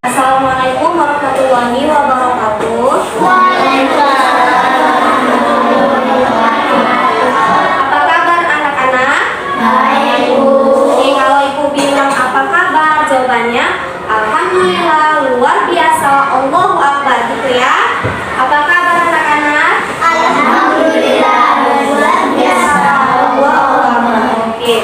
Assalamualaikum warahmatullahi wabarakatuh. Apa kabar anak-anak? Baik, Bu. Oke, kalau Ibu bilang apa kabar, jawabannya alhamdulillah, luar biasa, Allahu Akbar, gitu ya. Apa kabar anak-anak? Alhamdulillah, luar biasa. Allahu Akbar. Oke,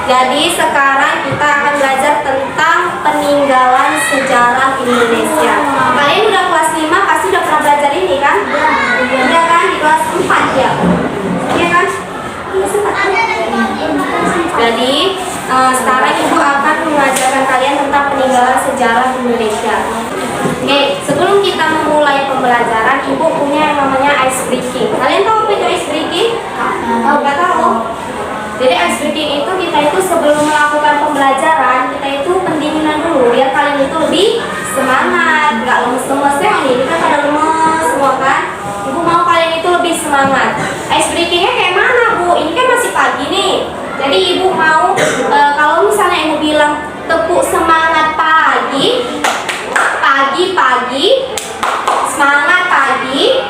jadi sekarang kita akan belajar tentang peninggalan sejarah Indonesia. Kalian udah kelas 5 pasti udah pernah belajar ini kan? Iya kan? Di kelas 4 ya? Iya kan? Iya, sempat. Jadi sekarang Ibu akan mengajarkan kalian tentang peninggalan sejarah Indonesia. Oke, sebelum kita memulai pembelajaran, Ibu punya yang namanya ice breaking. Kalian tahu apa itu ice breaking? Tahu nggak tahu? Jadi ice breaking itu kita itu sebelum melakukan pembelajaran kita itu pendinginan dulu biar kalian itu lebih semangat, nggak lemes-lemes ya nih. Kita pada lemes semua kan? Ibu mau kalian itu lebih semangat. Ice breakingnya kayak mana, Bu? Ini kan masih pagi nih. Jadi Ibu mau kalau misalnya Ibu bilang tepuk semangat pagi, pagi-pagi, semangat pagi,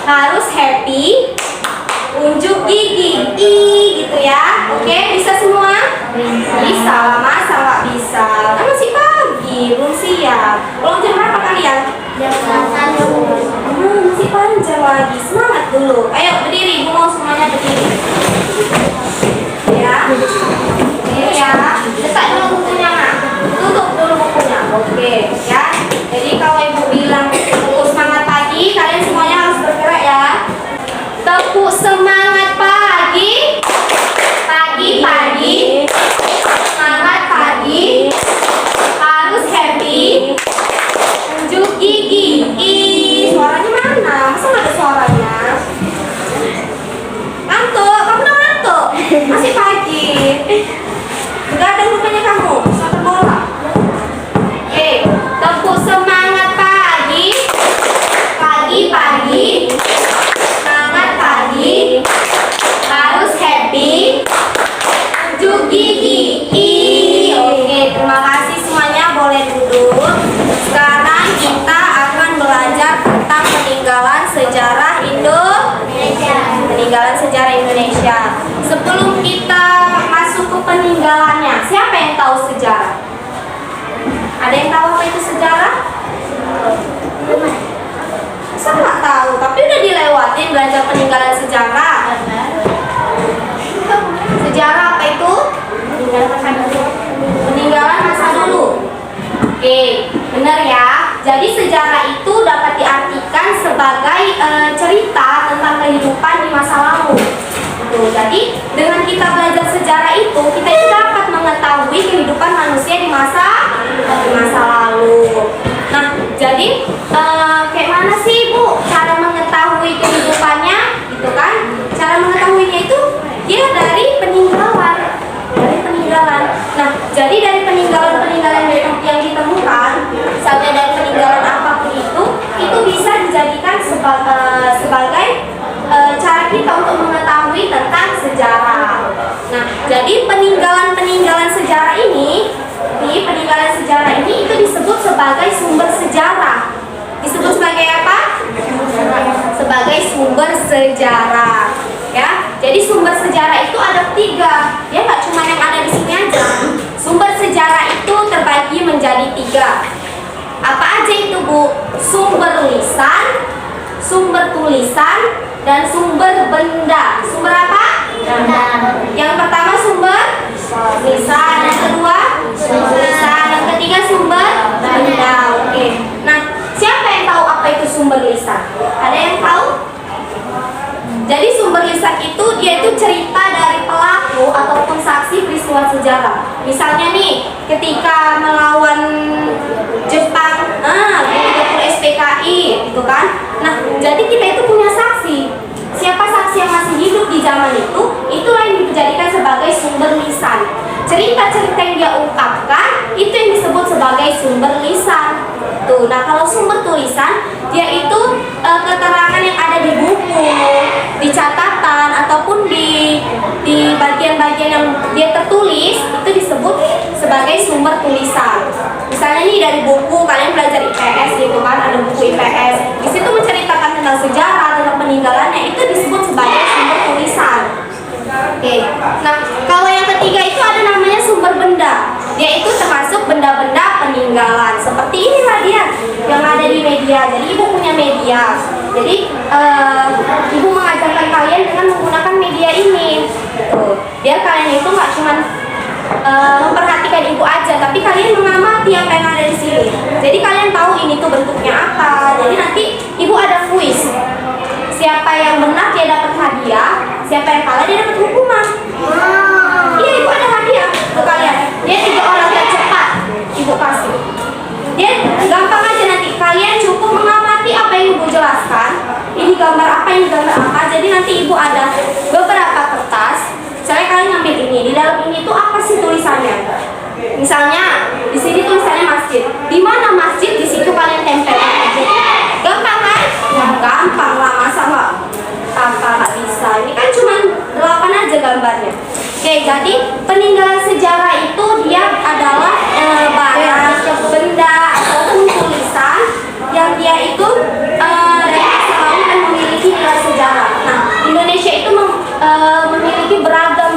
harus happy, unjuk gigi, gitu ya. Oke, bisa semua? Bisa lah, masa nggak bisa? Kan masih pagi, belum siap. Belum jam berapa kalian? Masih panjang lagi, semangat dulu. Ayo berdiri, Ibu mau semuanya berdiri. Ya, berdiri ya. Letak dulu bukunya, nak. Tutup dulu bukunya. Oke, ya. Jadi kalau Ibu bilang tepuk semangat pagi, kalian semuanya harus bergerak ya. Tepuk semangat pagi, pagi-pagi, semangat pagi, harus happy, unjuk gigi. Suaranya mana? Masa nggak ada suaranya? Ngantuk, kamu udah ngantuk? Masih pagi. Udah ada rupanya kamu, satu bola. Oke, tepuk semangat pagi, pagi-pagi, harus happy, unjuk gigi. Oke, terima kasih semuanya, boleh duduk. Sekarang kita akan belajar tentang peninggalan sejarah Indonesia. Peninggalan sejarah Indonesia. Sebelum kita masuk ke peninggalannya, siapa yang tahu sejarah? Ada yang tahu apa itu sejarah? Saya nggak tahu, tapi udah dilewatin belajar peninggalan sejarah. Sejarah apa itu? Peninggalan masa dulu. Oke, benar ya. Jadi sejarah itu dapat diartikan sebagai cerita tentang kehidupan di masa lalu. Jadi dengan kita belajar sejarah itu, kita itu dapat mengetahui kehidupan manusia di masa lalu. Nah, jadi kayak mana sih, Bu, cara mengetahui kehidupannya, gitu kan? Cara mengetahuinya itu dia dari peninggalan. Nah, jadi dari peninggalan yang ditemukan, misalnya dari peninggalan apapun itu bisa dijadikan sebagai cara kita untuk mengetahui tentang sejarah. Nah, jadi peninggalan sejarah ini itu disebut sebagai sumber sejarah. Disebut sebagai apa? Sebagai sumber sejarah. Ya, jadi sumber sejarah itu ada 3. Ya, nggak cuma yang ada di sini aja. Sumber sejarah itu terbagi menjadi 3. Apa aja itu, Bu? Sumber lisan, sumber tulisan, dan sumber benda. Sumber apa? Benda. Yang pertama sumber lisan, yang kedua tulisan, yang ketiga sumber benda. Oke. Nah, siapa yang tahu apa itu sumber lisan? Ada yang tahu? Jadi sumber lisan itu dia itu cerita dari pelaku ataupun saksi peristiwa sejarah. Misalnya nih, ketika melawan Jepang, SPKI, gitu kan? Nah, jadi kita itu punya saksi. Siapa saksi yang masih hidup di zaman itu? Itulah yang dijadikan sebagai sumber lisan. Cerita-cerita yang dia ungkapkan itu yang disebut sebagai sumber lisan. Tuh, nah kalau sumber tulisan dia itu keterangan yang ada di buku, di catatan ataupun di bagian-bagian yang dia tertulis itu disebut sebagai sumber tulisan. Misalnya nih dari buku, kalian belajar IPS gitu kan, ada buku IPS. Di situ menceritakan tentang sejarah, tentang peninggalannya, itu disebut sebagai sumber tulisan. Oke. Nah, kalau yang ketiga itu ada namanya sumber benda. Dia itu termasuk benda-benda peninggalan. Seperti inilah dia yang ada di media. Jadi ibu punya media. Jadi ibu mengajarkan kalian dengan menggunakan media ini. Tuh. Biar kalian itu nggak cuma memperhatikan ibu aja, tapi kalian mengamati apa yang ada di sini. Jadi kalian tahu ini tuh bentuknya apa. Jadi nanti ibu ada kuis. Siapa yang benar dia dapat hadiah, siapa yang kalah dia dapat hukuman. Iya, ibu ada hadiah untuk kalian. Dia 3 orang tercepat ibu kasih. Dia gampang aja, nanti kalian cukup mengamati apa yang ibu jelaskan. Ini gambar apa, ini gambar apa. Jadi nanti ibu ada beberapa kertas. Misalnya kalian ngambil ini, di dalam ini tuh apa sih tulisannya? Misalnya di sini tulisannya masjid. Di mana masjid? Di situ kalian tempel aja. Gampang kan? Ya gampang lah, masa nggak bisa. Ini kan cuma 8 aja gambarnya. Oke, jadi peninggalan sejarah itu dia adalah barang, benda ataupun tulisan yang dia itu dari masa lalu dan memiliki nilai sejarah. Nah, Indonesia itu memiliki beragam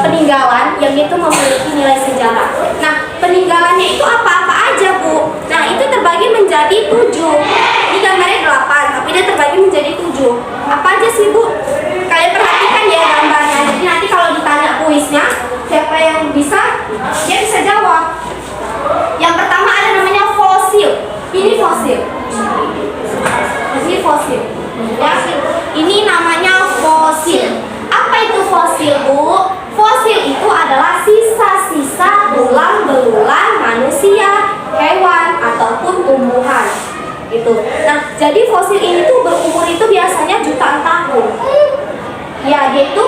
peninggalan yang itu memiliki nilai sejarah. Nah, peninggalannya itu apa-apa aja, Bu. Nah, itu terbagi menjadi 7. Ini gambarnya 8, tapi dia terbagi menjadi 7. Apa aja sih, Bu? Kalian perhatikan ya gambarnya. Jadi nanti kalau ditanya kuisnya, siapa yang bisa, dia bisa jawab. Yang pertama ada namanya fosil. Ini fosil. Ini fosil. Ya, ini namanya fosil. Apa itu fosil, Bu? Fosil itu adalah sisa-sisa tulang belulang manusia, hewan, ataupun tumbuhan. Gitu. Nah, jadi fosil ini tuh berumur itu biasanya jutaan tahun. Ya, dia itu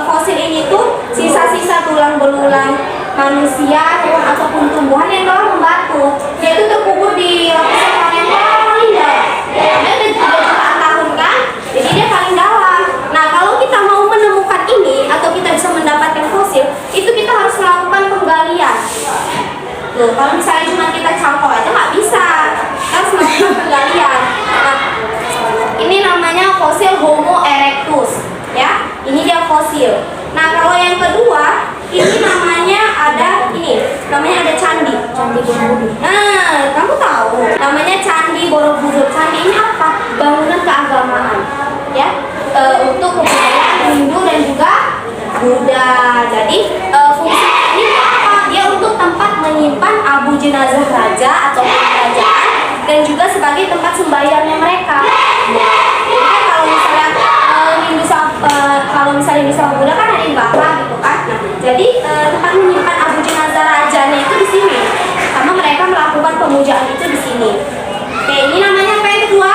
fosil ini tuh sisa-sisa tulang belulang manusia, hewan, ataupun tumbuhan yang telah membatu. Dia itu terkubur di lapisan tanah yang paling dalam. Dia udah jutaan tahun kan? Jadi dia paling dalam. Nah, kalau kita mau menemukan ini atau kita bisa mendapatkan fosil, itu kita harus melakukan penggalian. Tuh, kalau misalnya cuma kita cangkok aja nggak bisa, kita harus melakukan penggalian. Nah, ini namanya fosil Homo erectus, ya. Ini dia fosil. Nah, kalau yang kedua, ini namanya ada candi Borobudur. Nah, kamu tahu namanya Candi Borobudur. Candi ini apa? Bangunan keagamaan, ya, untuk kebudayaan Hindu dan juga Buddha. Jadi fungsi ini apa? Dia untuk tempat menyimpan abu jenazah raja atau kerajaan dan juga sebagai tempat sembahyangnya mereka. Jadi kan kalau misalnya Hindu sama Buddha kan ada yang bakar gitu kan. Nah, jadi tempat menyimpan abu jenazah rajanya itu di sini. Sama mereka melakukan pemujaan itu di sini. Oke, ini namanya apa yang kedua?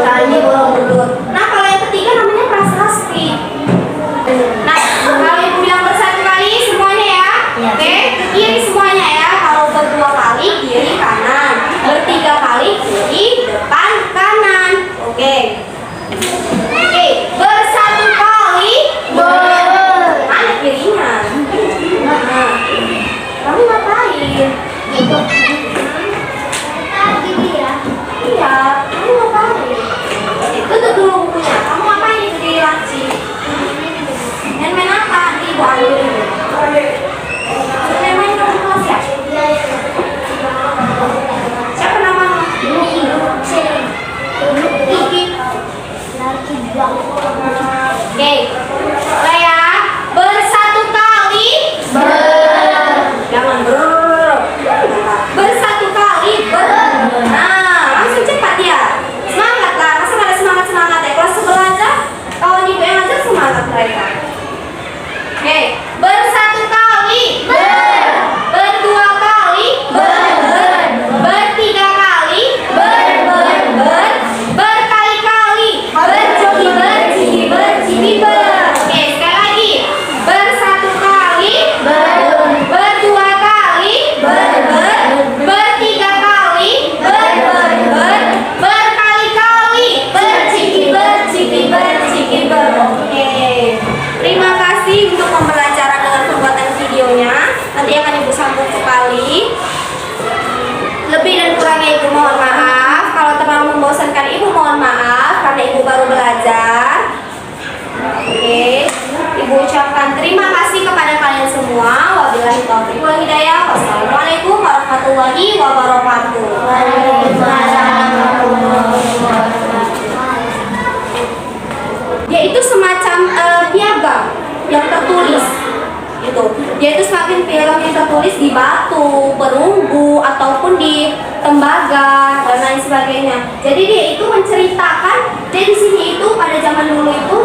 Candi Borobudur. Nah, kalau yang ketiga namanya prasasti. Nah, kalau ibu bilang bersatu kali semuanya ya. Oke, ke kiri semuanya ya. Kalau berdua kali kiri kanan, bertiga kali kiri depan kanan. Oke, bersatu kali mana kirinya? sekali. Lebih dan kurangnya ibu mohon maaf. Kalau terlalu membosankan ibu mohon maaf karena ibu baru belajar. Oke, ibu ucapkan terima kasih kepada kalian semua. Wabillahi taufiq wal hidayah. Wassalamualaikum warahmatullahi wabarakatuh. Yaitu semacam piagam yang tertulis. Yaitu semakin piagam yang tertulis di batu, perunggu, ataupun di tembaga dan lain sebagainya. Jadi dia itu menceritakan. Jadi di sini itu pada zaman dulu itu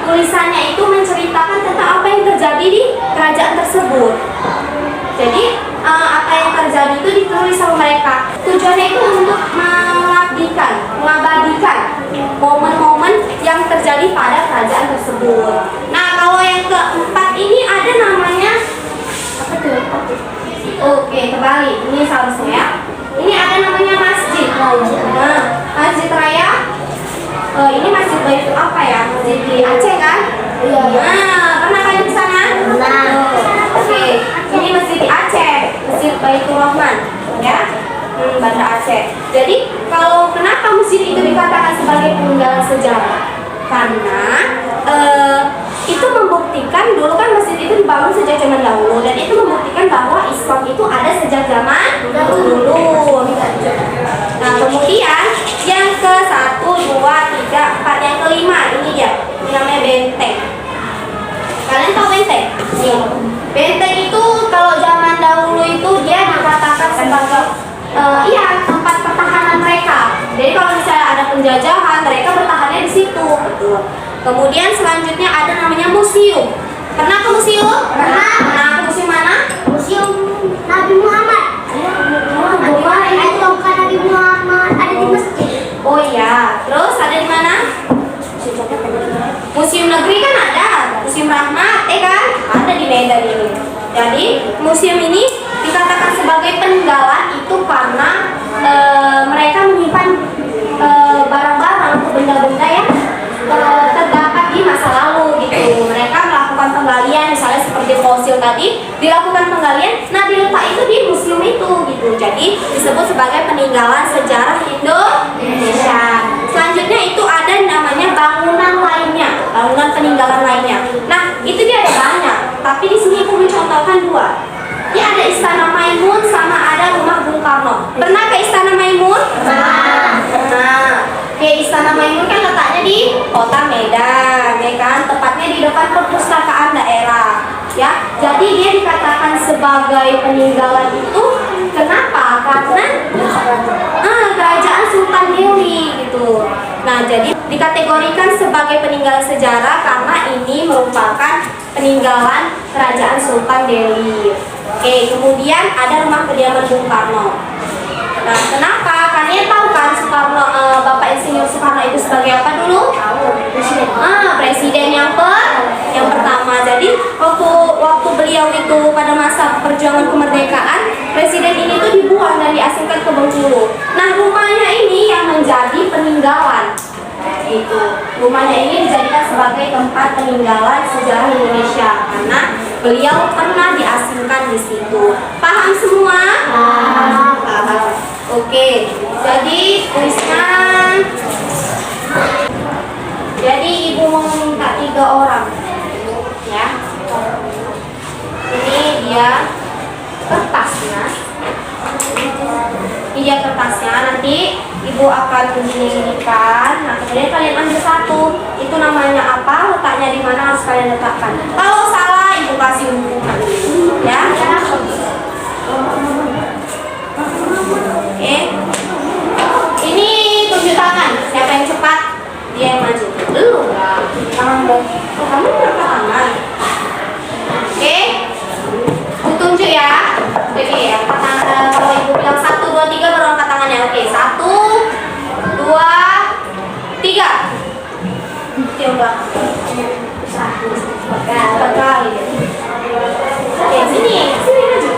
tulisannya itu menceritakan tentang apa yang terjadi di kerajaan tersebut. Jadi apa yang terjadi itu ditulis sama mereka. Tujuannya itu untuk mengabadikan momen-momen yang terjadi pada kerajaan tersebut. Nah, kalau yang keempat ini ada namanya apa tuh? Oke, kembali. Ini seharusnya ya. Ini ada namanya masjid. Nah, masjid raya. Ini masjid Baitul apa ya? Masjid di Aceh kan? Iya. Nah, pernah kalian ke sana? Pernah. Oke, ini masjid di Aceh, Masjid Baitul Rahman, ya. Banda Aceh. Jadi kalau kenapa masjid itu dikatakan sebagai peninggalan sejarah? Karena itu membuktikan dulu kan masjid itu dibangun sejak zaman dahulu dan itu membuktikan bahwa Islam itu ada sejak zaman dulu. Nah kemudian yang ke 1, 2, 3, 4 yang kelima ini dia, ini namanya benteng. Kalian tahu benteng? Iya. Benteng itu kalau zaman dahulu itu dia dikatakan sebagai tempat pertahanan mereka. Jadi kalau misalnya ada penjajahan, mereka bertahannya di situ. Kemudian selanjutnya ada namanya museum. Pernah ke museum? Pernah. Nah, ke museum mana? Museum Nabi Muhammad. Ada tongkat Nabi Muhammad. Ada di masjid. Oh iya. Terus ada di mana? Museum negeri kan ada. Museum Rahmat, kan? Ada di Medan ini. Jadi museum ini dikatakan sebagai peninggalan itu karena mereka menyimpan barang-barang atau benda-benda yang terdapat di masa lalu gitu. Mereka melakukan penggalian misalnya seperti fosil tadi dilakukan penggalian, nah diletak itu di museum itu gitu. Jadi disebut sebagai peninggalan sejarah Indonesia. Selanjutnya itu ada namanya bangunan lainnya, bangunan peninggalan lainnya. Nah itu dia ada banyak, tapi di sini aku mencontohkan 2. Ini ada Istana Maimun sama ada Rumah Bung Karno. Pernah ke Istana Maimun? Pernah. Istana Maimun kan letaknya di Kota Medan, ya kan? Tepatnya di depan perpustakaan daerah. Ya, jadi dia dikatakan sebagai peninggalan itu kenapa? Karena kerajaan Sultan Delhi gitu. Nah, jadi dikategorikan sebagai peninggalan sejarah karena ini merupakan peninggalan kerajaan Sultan Delhi. Oke, kemudian ada rumah kediaman Bung Karno. Nah, kenapa? Kalian tahu kan Soekarno, Bapak Insinyur Soekarno itu sebagai apa dulu? Presiden yang pertama. Jadi waktu beliau itu pada masa perjuangan kemerdekaan, presiden ini tuh dibuang dan diasingkan ke Bengkulu. Nah, rumahnya ini yang menjadi peninggalan. Gitu. Rumahnya ini dijadikan sebagai tempat peninggalan sejarah Indonesia karena beliau pernah diasingkan di situ. Paham semua? Paham. Oke. Jadi tulisnya. Jadi ibu mau minta 3 orang, ya. Ini dia kertasnya. Ini dia kertasnya. Nanti ibu akan begini-ginikan. Nah, kemudian kalian ambil 1. Itu namanya apa? Letaknya di mana harus kalian letakkan. Kalau salah, ibu kasih hukuman. Ya. Oke. Ini tunjuk tangan. Siapa yang cepat? Dia yang maju. Belum lah. Tangan dong. Kamu berapa tangan? Oke. Aku tunjuk ya. Oke, angkat tangan. Kalau ibu bilang 1, 2, 3 baru angkat tangannya. Oke, 1, 2, 3. Coba. 1 kali. Oke, sini maju.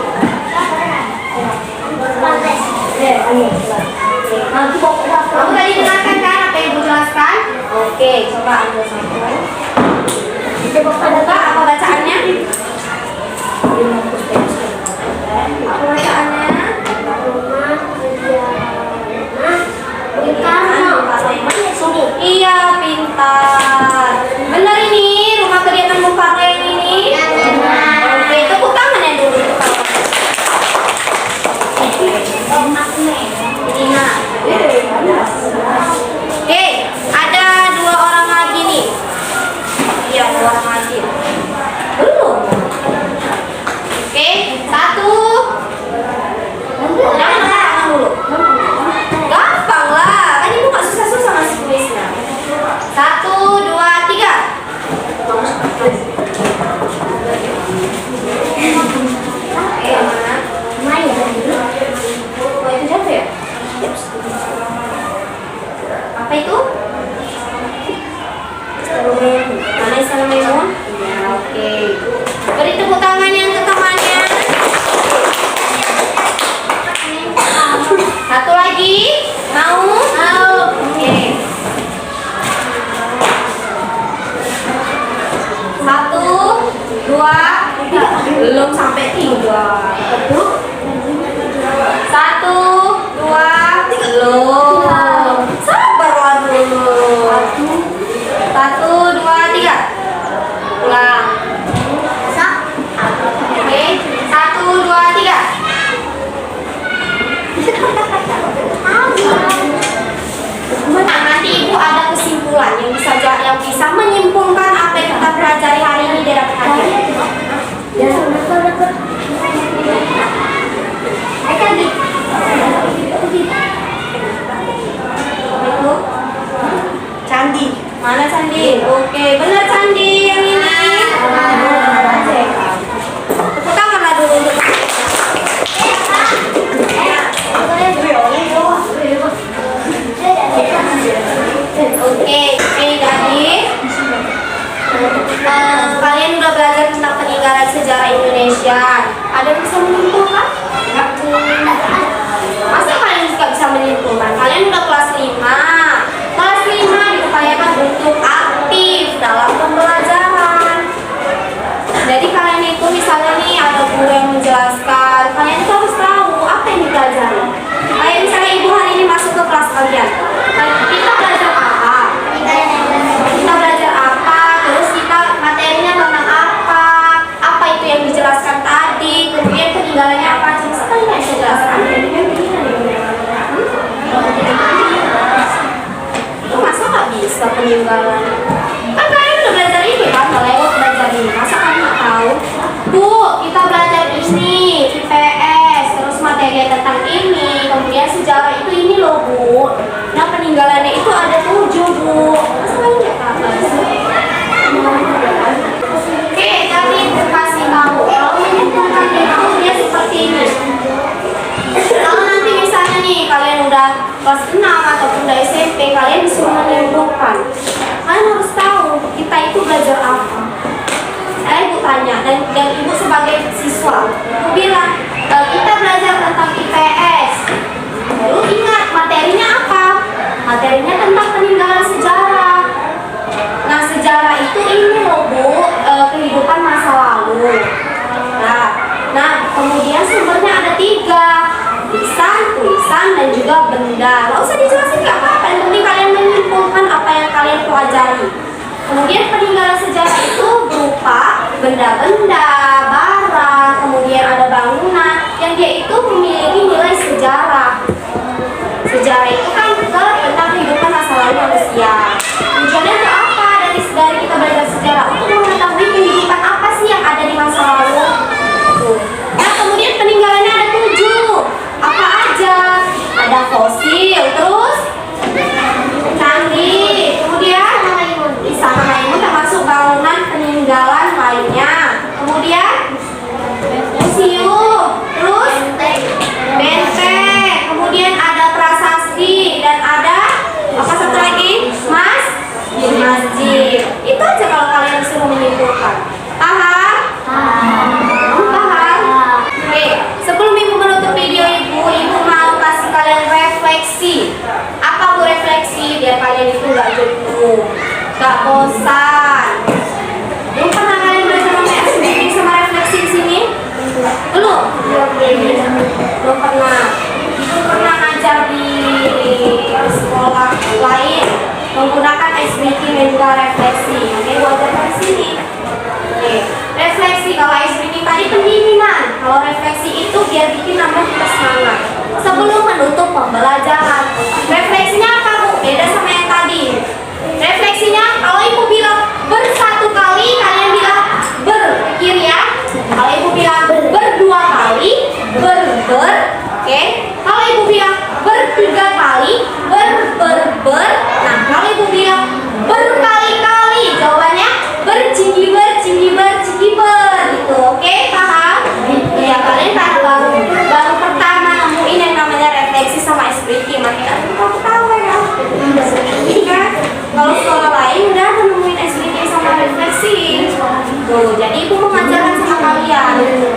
peninggalan. Kan kalian udah belajar ini kan, udah lewat belajar ini. Masa kalian nggak tahu? Bu, kita belajar ini, IPS, terus materi tentang ini, kemudian sejarah itu ini loh Bu. Nah peninggalannya itu ada 7 Bu. Masa kalian nggak tahu? Oke, jadi kasih tahu. Kalau menyimpulkan itu dia seperti ini. Kalau nanti misalnya nih kalian udah kelas 6 ataupun udah SMP, kalian disuruh menyimpulkan. Kalian harus tahu kita itu belajar apa. Ibu tanya dan ibu sebagai siswa, ibu bilang kita belajar tentang IPS. Lalu ingat materinya apa? Materinya tentang peninggalan sejarah. Nah sejarah itu ini loh Bu, kehidupan masa lalu. Nah kemudian sumbernya ada 3, lisan, tulisan, dan juga benda. Nggak usah dijelasin nggak apa-apa, yang penting kalian menyimpulkan apa yang kalian pelajari. Kemudian peninggalan sejarah itu berupa benda-benda, barang, kemudian ada bangunan yang dia itu memiliki nilai sejarah. Sejarah itu kan tentang kehidupan masa lalu manusia. Tujuannya itu apa dari kita belajar sejarah? Untuk mengetahui kehidupan apa sih yang ada di masa lalu. Nah kemudian peninggalannya ada 7. Apa aja? Ada fosil, terus candi, kemudian istana Maimun termasuk bangunan peninggalan lainnya. Kemudian museum, terus benteng, kemudian ada prasasti dan ada apa satu lagi? Masjid. Itu aja kalau kalian disuruh menyimpulkan. Paham? Paham? Oke, sebelum ibu menutup video ibu mau kasih kalian refleksi. Apa Bu refleksi? Biar kalian itu nggak jenuh, nggak bosan. Belum pernah kalian belajar namanya activity sama refleksi di sini? Belum? Belum pernah. Ibu pernah ngajar di sekolah lain menggunakan activity dan juga refleksi. Oke, Bu ajarkan di sini. Oke, refleksi kalau activity tadi pendinginan. Kalau refleksi itu biar bikin nambah kita semangat sebelum menutup pembelajaran. Refleksinya apa Bu? Beda sama yang tadi. Refleksinya kalau ibu bilang bersatu kali, kalian bilang berpikir ya. Kalau ibu bilang berdua kali, ber. Oke. Kalau ibu bilang bertiga kali, ber. Nah, kalau ibu bilang berkali-kali, jawabannya bercigiber gitu. Oke, paham? Ya, kalian baru pertama nemuin yang namanya refleksi sama espriti, makanya kamu tahu ya. Kan? Kalau sekolah lain udah nemuin espriti sama refleksi. Tuh, jadi ibu mengajarkan sama kalian.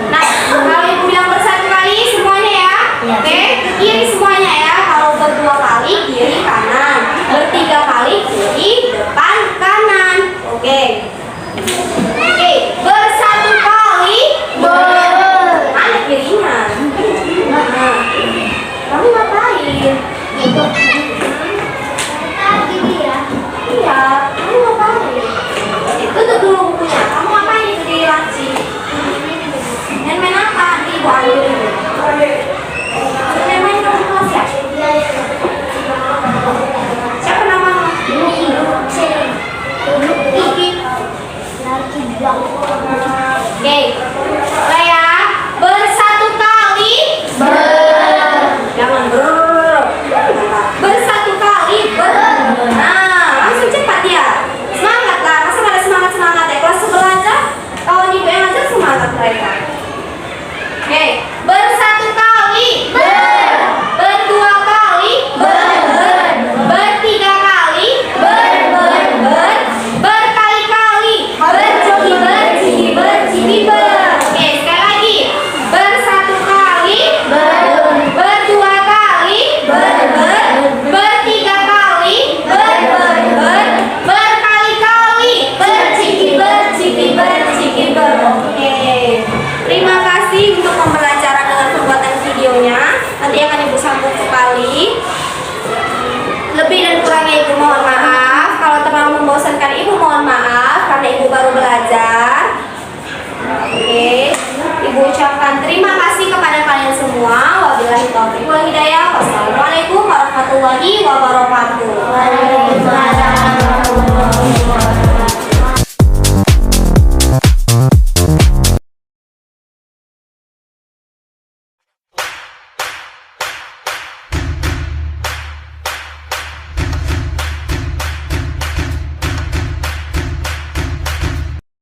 Nah, kalau ibu bilang bersatu kali semuanya ya. Oke, ke kiri semuanya ya. Kalau berdua kali kiri kanan, bertiga kali kiri depan kanan. Oke. Oke, bersatu kali mana kirinya? Nah, kamu ngapain? Iya, kamu ngapain? Tutup dulu bukunya. Kamu ngapain itu di laci? Main apa? Di ibu ambil itu. Main kamu kelas ya? Siapa namamu? Kiki. Oke, mulai ya. Bersatu kali jangan bersatu kali nah langsung cepat ya, semangat lah. Masa nggak ada semangat ya? Kelas 11 aja kawan ibu yang ajar semangat mereka. Oke, bersatu kali berdua kali bertiga kali berkali-kali bercigiber. Oke, sekali lagi. Bersatu kali berdua kali bertiga kali berkali-kali bercigiber. Oke, terima kasih untuk pembelajaran dengan pembuatan videonya. Nanti akan ibu sambung kembali. Lebih dan kurangnya ibu mohon maaf. Kalau terlalu membosankan ibu mohon maaf karena ibu baru belajar. Oke, ibu ucapkan terima kasih kepada kalian semua. Wabillahi taufiq wal hidayah. Wassalamualaikum warahmatullahi wabarakatuh.